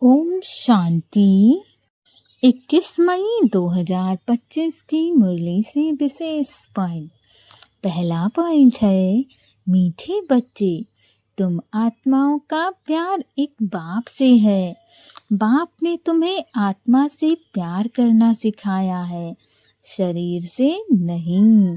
ओम शांति। 21 मई 2025 की मुरली से विशेष पॉइंट। पहला पॉइंट है, मीठे बच्चे, तुम आत्माओं का प्यार एक बाप से है। बाप ने तुम्हें आत्मा से प्यार करना सिखाया है, शरीर से नहीं।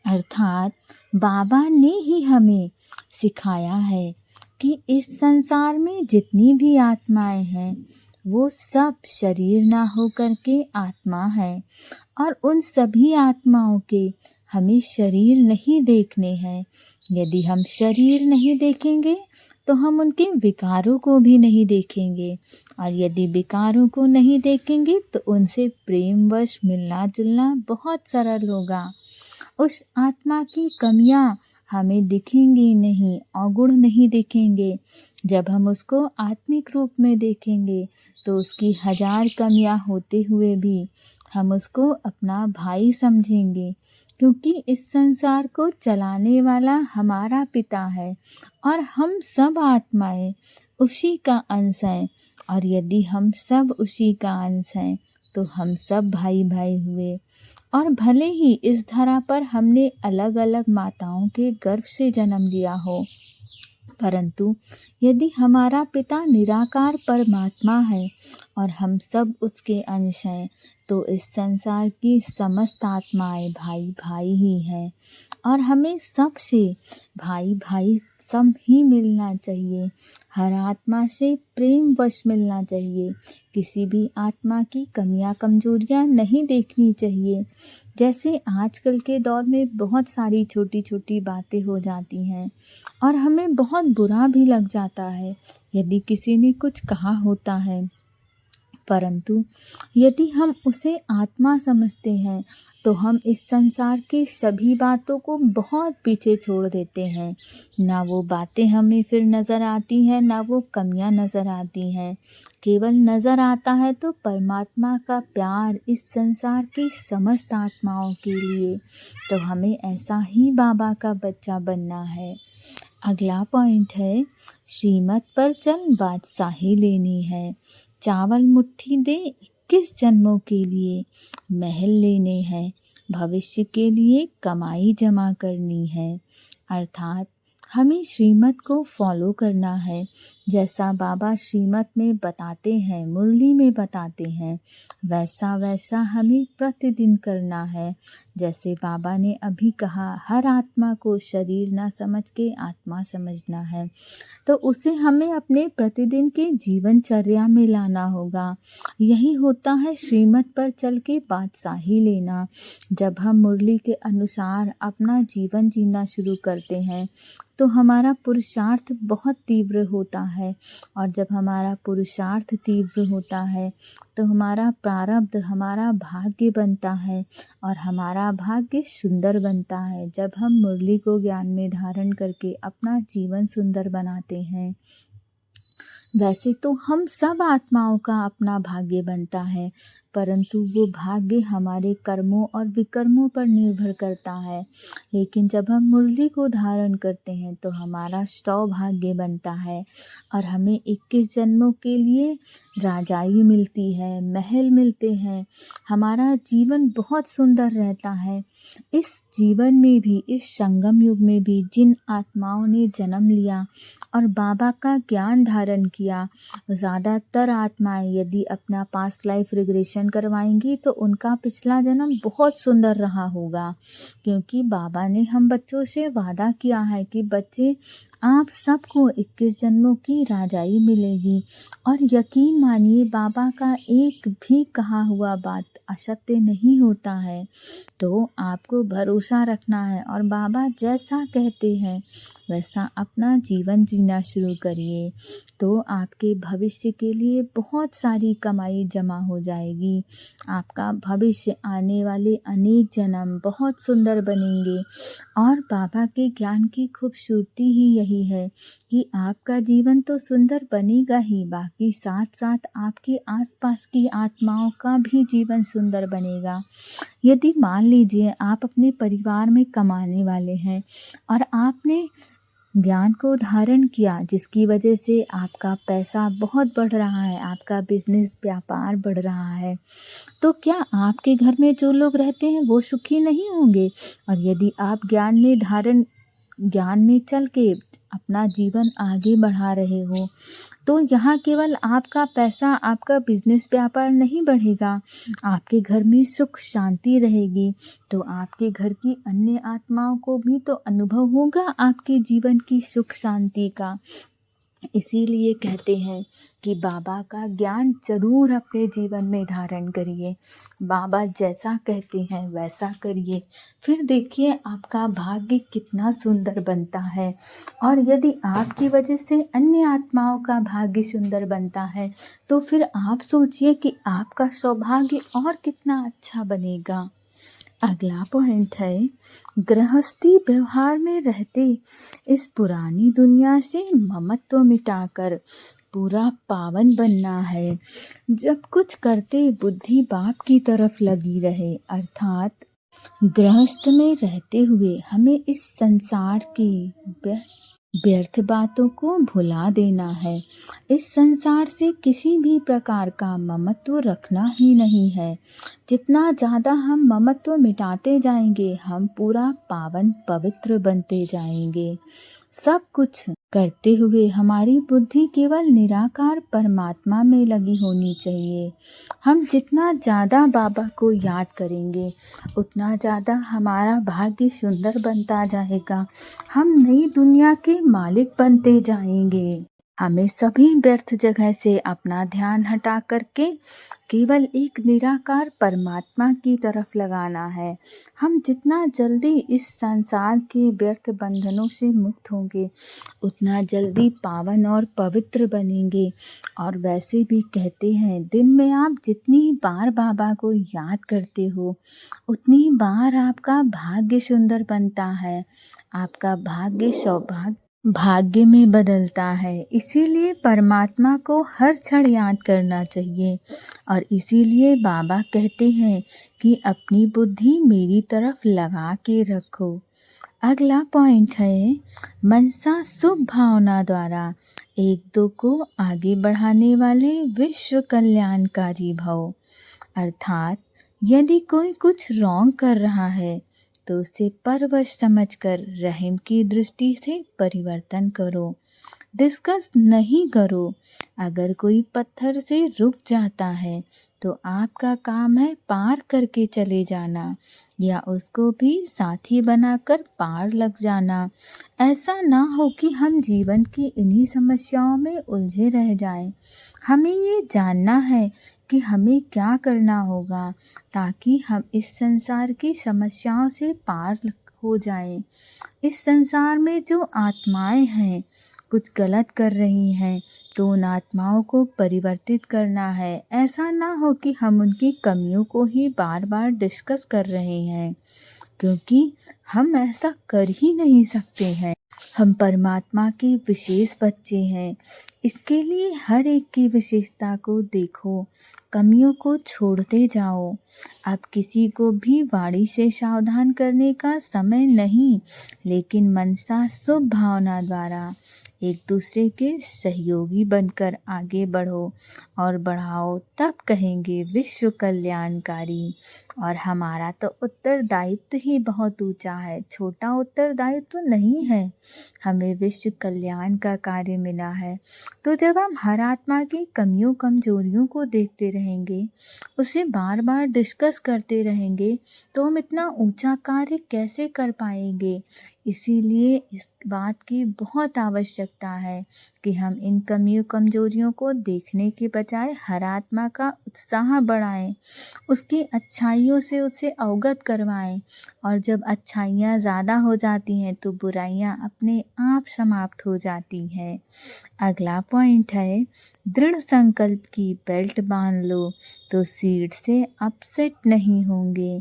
अर्थात बाबा ने ही हमें सिखाया है कि इस संसार में जितनी भी आत्माएं हैं वो सब शरीर ना होकर के आत्मा है, और उन सभी आत्माओं के हमें शरीर नहीं देखने हैं। यदि हम शरीर नहीं देखेंगे तो हम उनके विकारों को भी नहीं देखेंगे, और यदि विकारों को नहीं देखेंगे तो उनसे प्रेमवश मिलना जुलना बहुत सरल होगा। उस आत्मा की कमियां हमें दिखेंगी नहीं, अवगुण नहीं दिखेंगे। जब हम उसको आत्मिक रूप में देखेंगे तो उसकी 1000 कमियां होते हुए भी हम उसको अपना भाई समझेंगे, क्योंकि इस संसार को चलाने वाला हमारा पिता है और हम सब आत्माएं उसी का अंश हैं। और यदि हम सब उसी का अंश हैं तो हम सब भाई भाई हुए। और भले ही इस धरा पर हमने अलग अलग माताओं के गर्भ से जन्म लिया हो, परंतु यदि हमारा पिता निराकार परमात्मा है और हम सब उसके अंश हैं, तो इस संसार की समस्त आत्माएं भाई भाई ही हैं, और हमें सबसे भाई भाई सब ही मिलना चाहिए। हर आत्मा से प्रेम वश मिलना चाहिए। किसी भी आत्मा की कमियां कमजोरियां नहीं देखनी चाहिए। जैसे आजकल के दौर में बहुत सारी छोटी छोटी बातें हो जाती हैं और हमें बहुत बुरा भी लग जाता है यदि किसी ने कुछ कहा होता है, परंतु यदि हम उसे आत्मा समझते हैं तो हम इस संसार की सभी बातों को बहुत पीछे छोड़ देते हैं। ना वो बातें हमें फिर नज़र आती हैं, ना वो कमियां नज़र आती हैं। केवल नज़र आता है तो परमात्मा का प्यार इस संसार की समस्त आत्माओं के लिए। तो हमें ऐसा ही बाबा का बच्चा बनना है। अगला पॉइंट है, श्रीमत पर चल बादशाही लेनी है। चावल मुट्ठी दे 21 जन्मों के लिए, महल लेने हैं, भविष्य के लिए कमाई जमा करनी है। अर्थात हमें श्रीमत को फॉलो करना है। जैसा बाबा श्रीमत में बताते हैं, मुरली में बताते हैं, वैसा वैसा हमें प्रतिदिन करना है। जैसे बाबा ने अभी कहा, हर आत्मा को शरीर ना समझ के आत्मा समझना है, तो उसे हमें अपने प्रतिदिन के जीवनचर्या में लाना होगा। यही होता है श्रीमत पर चल के बादशाही लेना। जब हम मुरली के अनुसार अपना जीवन जीना शुरू करते हैं तो हमारा पुरुषार्थ बहुत तीव्र होता है, और जब हमारा पुरुषार्थ तीव्र होता है तो हमारा प्रारब्ध, हमारा भाग्य बनता है, और हमारा भाग्य सुंदर बनता है जब हम मुरली को ज्ञान में धारण करके अपना जीवन सुंदर बनाते हैं। वैसे तो हम सब आत्माओं का अपना भाग्य बनता है, परंतु वो भाग्य हमारे कर्मों और विकर्मों पर निर्भर करता है। लेकिन जब हम मुरली को धारण करते हैं तो हमारा सौभाग्य बनता है, और हमें 21 जन्मों के लिए राजाई मिलती है, महल मिलते हैं। हमारा जीवन बहुत सुंदर रहता है। इस जीवन में भी, इस संगम युग में भी जिन आत्माओं ने जन्म लिया और बाबा का ज्ञान धारण किया, ज़्यादातर आत्माएं यदि अपना पास्ट लाइफ रिग्रेशन करवाएंगी तो उनका पिछला जन्म बहुत सुंदर रहा होगा, क्योंकि बाबा ने हम बच्चों से वादा किया है कि बच्चे, आप सबको 21 जन्मों की राजाई मिलेगी। और यकीन मानिए, बाबा का एक भी कहा हुआ बात असत्य नहीं होता है। तो आपको भरोसा रखना है और बाबा जैसा कहते हैं वैसा अपना जीवन जीना शुरू करिए, तो आपके भविष्य के लिए बहुत सारी कमाई जमा हो जाएगी। आपका भविष्य, आने वाले अनेक जन्म बहुत सुंदर बनेंगे। और बाबा के ज्ञान की खूबसूरती ही यही है कि आपका जीवन तो सुंदर बनेगा ही, बाकी साथ साथ आपके आसपास की आत्माओं का भी जीवन सुंदर बनेगा। यदि मान लीजिए आप अपने परिवार में कमाने वाले हैं और आपने ज्ञान को धारण किया, जिसकी वजह से आपका पैसा बहुत बढ़ रहा है, आपका बिजनेस व्यापार बढ़ रहा है, तो क्या आपके घर में जो लोग रहते हैं वो सुखी नहीं होंगे? और यदि आप ज्ञान में चल के अपना जीवन आगे बढ़ा रहे हो, तो यहाँ केवल आपका पैसा, आपका बिजनेस व्यापार नहीं बढ़ेगा, आपके घर में सुख शांति रहेगी, तो आपके घर की अन्य आत्माओं को भी तो अनुभव होगा आपके जीवन की सुख शांति का। इसीलिए कहते हैं कि बाबा का ज्ञान जरूर अपने जीवन में धारण करिए। बाबा जैसा कहते हैं वैसा करिए, फिर देखिए आपका भाग्य कितना सुंदर बनता है। और यदि आपकी वजह से अन्य आत्माओं का भाग्य सुंदर बनता है, तो फिर आप सोचिए कि आपका सौभाग्य और कितना अच्छा बनेगा। अगला पॉइंट है, गृहस्थी व्यवहार में रहते इस पुरानी दुनिया से ममत्व मिटाकर पूरा पावन बनना है। जब कुछ करते बुद्धि बाप की तरफ लगी रहे, अर्थात गृहस्थ में रहते हुए हमें इस संसार की व्यर्थ बातों को भुला देना है। इस संसार से किसी भी प्रकार का ममत्व रखना ही नहीं है। जितना ज़्यादा हम ममत्व मिटाते जाएंगे, हम पूरा पावन पवित्र बनते जाएंगे। सब कुछ करते हुए हमारी बुद्धि केवल निराकार परमात्मा में लगी होनी चाहिए। हम जितना ज़्यादा बाबा को याद करेंगे, उतना ज़्यादा हमारा भाग्य सुंदर बनता जाएगा। हम नई दुनिया के मालिक बनते जाएंगे। हमें सभी व्यर्थ जगह से अपना ध्यान हटा करके केवल एक निराकार परमात्मा की तरफ लगाना है। हम जितना जल्दी इस संसार के व्यर्थ बंधनों से मुक्त होंगे, उतना जल्दी पावन और पवित्र बनेंगे। और वैसे भी कहते हैं, दिन में आप जितनी बार बाबा को याद करते हो, उतनी बार आपका भाग्य सुंदर बनता है, आपका भाग्य में बदलता है। इसीलिए परमात्मा को हर क्षण याद करना चाहिए। और इसीलिए बाबा कहते हैं कि अपनी बुद्धि मेरी तरफ लगा के रखो। अगला पॉइंट है, मनसा शुभ भावना द्वारा एक दो को आगे बढ़ाने वाले विश्व कल्याणकारी भव। अर्थात यदि कोई कुछ रॉन्ग कर रहा है, तो उसे परवश समझकर रहम की दृष्टि से परिवर्तन करो। डिस्कस नहीं करो। अगर कोई पत्थर से रुक जाता है, तो आपका काम है पार करके चले जाना, या उसको भी साथी बनाकर पार लग जाना। ऐसा ना हो कि हम जीवन की इन्हीं समस्याओं में उलझे रह जाएं। हमें ये जानना है कि हमें क्या करना होगा, ताकि हम इस संसार की समस्याओं से पार हो जाएं। इस संसार में जो आत्माएं हैं, कुछ गलत कर रही हैं, तो उन आत्माओं को परिवर्तित करना है। ऐसा ना हो कि हम उनकी कमियों को ही बार बार डिस्कस कर रहे हैं, क्योंकि हम ऐसा कर ही नहीं सकते हैं। हम परमात्मा के विशेष बच्चे हैं। इसके लिए हर एक की विशेषता को देखो, कमियों को छोड़ते जाओ। अब किसी को भी वाणी से सावधान करने का समय नहीं, लेकिन मनसा शुभ भावना द्वारा एक दूसरे के सहयोगी बनकर आगे बढ़ो और बढ़ाओ, तब कहेंगे विश्व कल्याणकारी। और हमारा तो उत्तरदायित्व ही बहुत ऊंचा है, छोटा उत्तरदायित्व नहीं है। हमें विश्व कल्याण का कार्य मिला है। तो जब हम हर आत्मा की कमियों कमजोरियों को देखते रहेंगे, उसे बार बार डिस्कस करते रहेंगे, तो हम इतना ऊंचा कार्य कैसे कर पाएंगे। इसीलिए इस बात की बहुत आवश्यकता है कि हम इन कमियों कमजोरियों को देखने के बजाय हर आत्मा का उत्साह बढ़ाएं, उसकी अच्छाइयों से उसे अवगत करवाएं। और जब अच्छाइयाँ ज़्यादा हो जाती हैं, तो बुराइयाँ अपने आप समाप्त हो जाती हैं। अगला पॉइंट है, दृढ़ संकल्प की बेल्ट बांध लो तो सीट से अपसेट नहीं होंगे।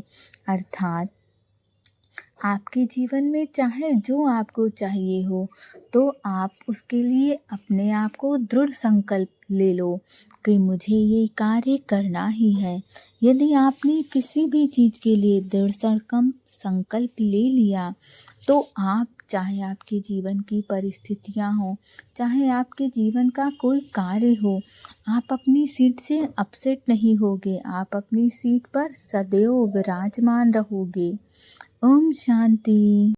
अर्थात आपके जीवन में चाहे जो आपको चाहिए हो, तो आप उसके लिए अपने आप को दृढ़ संकल्प ले लो कि मुझे ये कार्य करना ही है। यदि आपने किसी भी चीज़ के लिए दृढ़ संकल्प ले लिया, तो आप चाहे आपके जीवन की परिस्थितियाँ हों, चाहे आपके जीवन का कोई कार्य हो, आप अपनी सीट से अपसेट नहीं होगे, आप अपनी सीट पर सदैव विराजमान रहोगे। ओम शांति।